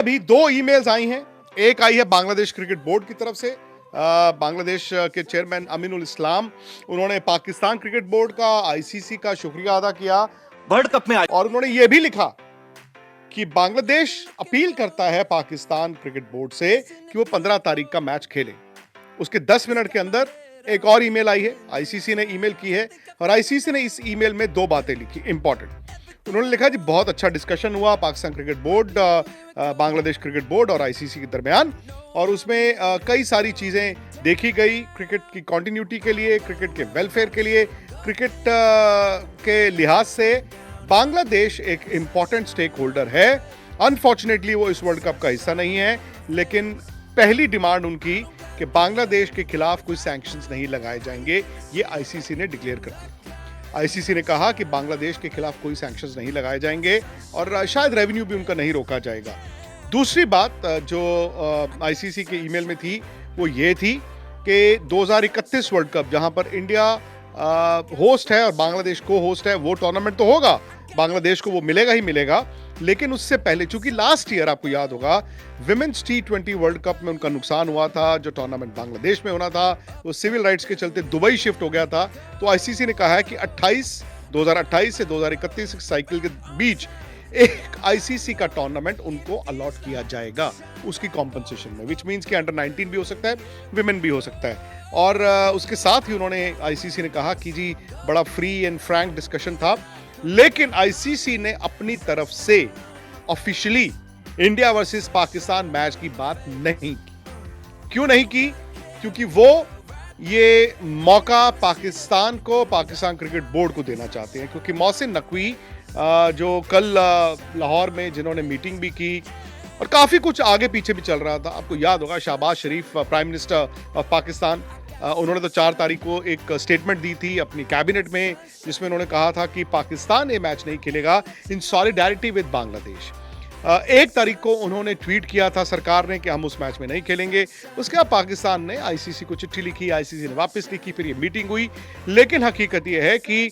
अभी दो ईमेल्स आई हैं। एक आई है बांग्लादेश क्रिकेट बोर्ड की तरफ से। बांग्लादेश के चेयरमैन अमीनुल इस्लाम, उन्होंने पाकिस्तान क्रिकेट बोर्ड का, आईसीसी का शुक्रिया अदा किया वर्ल्ड कप में और उन्होंने ये भी लिखा कि बांग्लादेश अपील करता है पाकिस्तान क्रिकेट बोर्ड से कि वो 15 तारीख का मैच खेले। उसके 10 मिनट के अंदर एक और ईमेल आई है, आईसीसी ने ईमेल की है और आईसीसी ने इस ईमेल में दो बातें लिखी इंपॉर्टेंट। उन्होंने लिखा जी बहुत अच्छा डिस्कशन हुआ Pakistan cricket board, Bangladesh cricket board और आईसीसी के दरमियान, और उसमें कई सारी चीजें देखी गई क्रिकेट की कंटिन्यूटी के लिए, क्रिकेट के वेलफेयर के लिए, क्रिकेट के लिहाज से बांग्लादेश एक इंपॉर्टेंट स्टेक होल्डर है। अनफॉर्चुनेटली वो इस वर्ल्ड कप का हिस्सा नहीं है, लेकिन पहली डिमांड उनकी कि बांग्लादेश के खिलाफ कोई सैंक्शंस नहीं लगाए जाएंगे, ये आईसीसी ने डिक्लेयर कर दिया। आईसीसी ने कहा कि बांग्लादेश के खिलाफ कोई सैंक्शंस नहीं लगाए जाएंगे और शायद रेवेन्यू भी उनका नहीं रोका जाएगा। दूसरी बात जो आईसीसी के ईमेल में थी वो ये थी कि 2031 वर्ल्ड कप, जहां पर इंडिया होस्ट है और बांग्लादेश को होस्ट है, वो टूर्नामेंट तो होगा, बांग्लादेश को वो मिलेगा ही मिलेगा, लेकिन उससे पहले चूंकि लास्ट ईयर आपको याद होगा विमेंस T20 वर्ल्ड कप में उनका नुकसान हुआ था, जो टूर्नामेंट बांग्लादेश में होना था वो सिविल राइट्स के चलते दुबई शिफ्ट हो गया था। तो आईसीसी ने कहा है कि 2028 से 2031 साइकिल के बीच एक आईसीसी का टूर्नामेंट उनको अलॉट किया जाएगा उसकी कॉम्पनसेशन में, विच मीन्स कि अंडर 19 भी हो सकता है, विमेन भी हो सकता है। और उसके साथ ही उन्होंने आईसीसी ने कहा कि जी बड़ा फ्री एंड फ्रैंक डिस्कशन था, लेकिन आईसीसी ने अपनी तरफ से officially India versus Pakistan match की बात नहीं की। क्यों नहीं की? क्योंकि वो ये मौका पाकिस्तान को, पाकिस्तान क्रिकेट बोर्ड को देना चाहते हैं, क्योंकि मोहसिन नकवी जो कल लाहौर में जिन्होंने मीटिंग भी की और काफी कुछ आगे पीछे भी चल रहा था, आपको याद होगा शहबाज शरीफ प्राइम मिनिस्टर ऑफ पाकिस्तान, उन्होंने तो 4 तारीख को एक स्टेटमेंट दी थी अपनी कैबिनेट में, जिसमें उन्होंने कहा था कि पाकिस्तान ये मैच नहीं खेलेगा इन सॉलिडारिटी विद बांग्लादेश। 1 तारीख को उन्होंने ट्वीट किया था सरकार ने कि हम उस मैच में नहीं खेलेंगे। उसके बाद पाकिस्तान ने आईसीसी को चिट्ठी लिखी, आईसीसी ने वापस लिखी, फिर ये मीटिंग हुई। लेकिन हकीकत ये है कि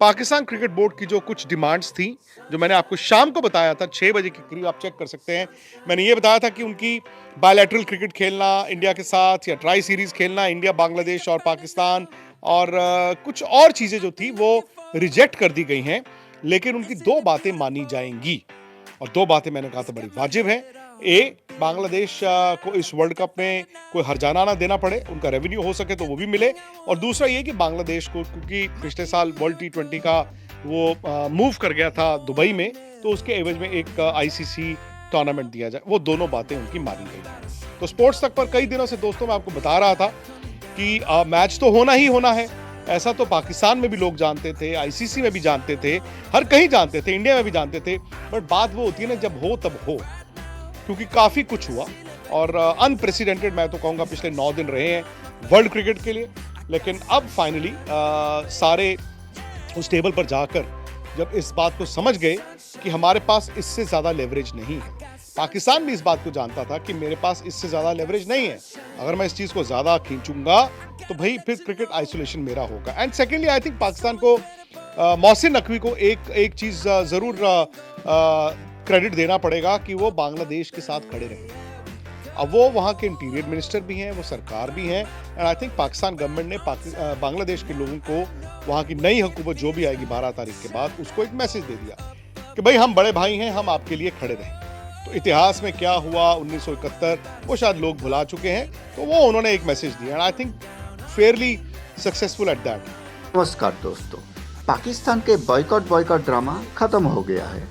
पाकिस्तान क्रिकेट बोर्ड की जो कुछ डिमांड्स थी, जो मैंने आपको शाम को बताया था 6 बजे के करीब, आप चेक कर सकते हैं, मैंने ये बताया था कि उनकी बायलैटरल क्रिकेट खेलना इंडिया के साथ या ट्राई सीरीज खेलना इंडिया, बांग्लादेश और पाकिस्तान, और कुछ और चीजें जो थी वो रिजेक्ट कर दी गई हैं, लेकिन उनकी 2 बातें मानी जाएंगी और 2 बातें मैंने कहा था बड़ी वाजिब है। बांग्लादेश को इस वर्ल्ड कप में कोई हर्जाना ना देना पड़े, उनका रेवेन्यू हो सके तो वो भी मिले, और दूसरा ये कि बांग्लादेश को, क्योंकि पिछले साल वर्ल्ड T20 का वो मूव कर गया था दुबई में, तो उसके एवज में एक आईसीसी टूर्नामेंट दिया जाए। वो दोनों बातें उनकी मानी गई। तो स्पोर्ट्स तक पर कई दिनों से दोस्तों मैं आपको बता रहा था कि मैच तो होना ही होना है। ऐसा तो पाकिस्तान में भी लोग जानते थे, आईसीसी में भी जानते थे, हर कहीं जानते थे, इंडिया में भी जानते थे, बट बात वो होती है ना जब हो तब हो, क्योंकि काफी कुछ हुआ और अनप्रेसिडेंटेड मैं तो कहूंगा पिछले 9 दिन रहे हैं वर्ल्ड क्रिकेट के लिए। लेकिन अब फाइनली सारे उस टेबल पर जाकर जब इस बात को समझ गए कि हमारे पास इससे ज्यादा लेवरेज नहीं है, पाकिस्तान भी इस बात को जानता था कि मेरे पास इससे ज्यादा लेवरेज नहीं है, अगर मैं इस चीज को ज्यादा खींचूंगा तो भाई फिर क्रिकेट आइसोलेशन मेरा होगा। And secondly I think Pakistan को, मोहसिन नकवी को एक चीज जरूर क्रेडिट देना पड़ेगा कि वो बांग्लादेश के साथ खड़े रहे। अब वो वहाँ के इंटीरियर मिनिस्टर भी हैं, वो सरकार भी हैं, and I think Pakistan government ने बांग्लादेश के लोगों को, वहाँ की नई हुकूमत जो भी आएगी 12 तारीख के बाद, उसको एक मैसेज दे दिया कि भाई हम बड़े भाई हैं, हम आपके लिए खड़े रहे। तो इतिहास में क्या हुआ 1971 वो शायद लोग भुला चुके हैं, तो वो उन्होंने एक मैसेज दिया and I think Fairlie successful at that. नमस्कार दोस्तों, पाकिस्तान के बॉयकॉट ड्रामा खत्म हो गया है।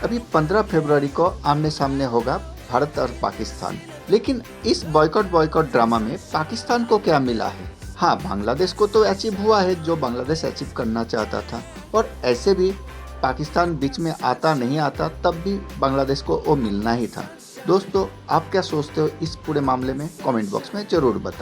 अभी 15 फरवरी को आमने सामने होगा भारत और पाकिस्तान, लेकिन इस बॉयकॉट ड्रामा में पाकिस्तान को क्या मिला है? हाँ, बांग्लादेश को तो अचीव हुआ है जो बांग्लादेश अचीव करना चाहता था, और ऐसे भी पाकिस्तान बीच में आता नहीं आता तब भी बांग्लादेश को वो मिलना ही था। दोस्तों, आप क्या सोचते हो इस पूरे मामले में? कमेंट बॉक्स में जरूर बताएं।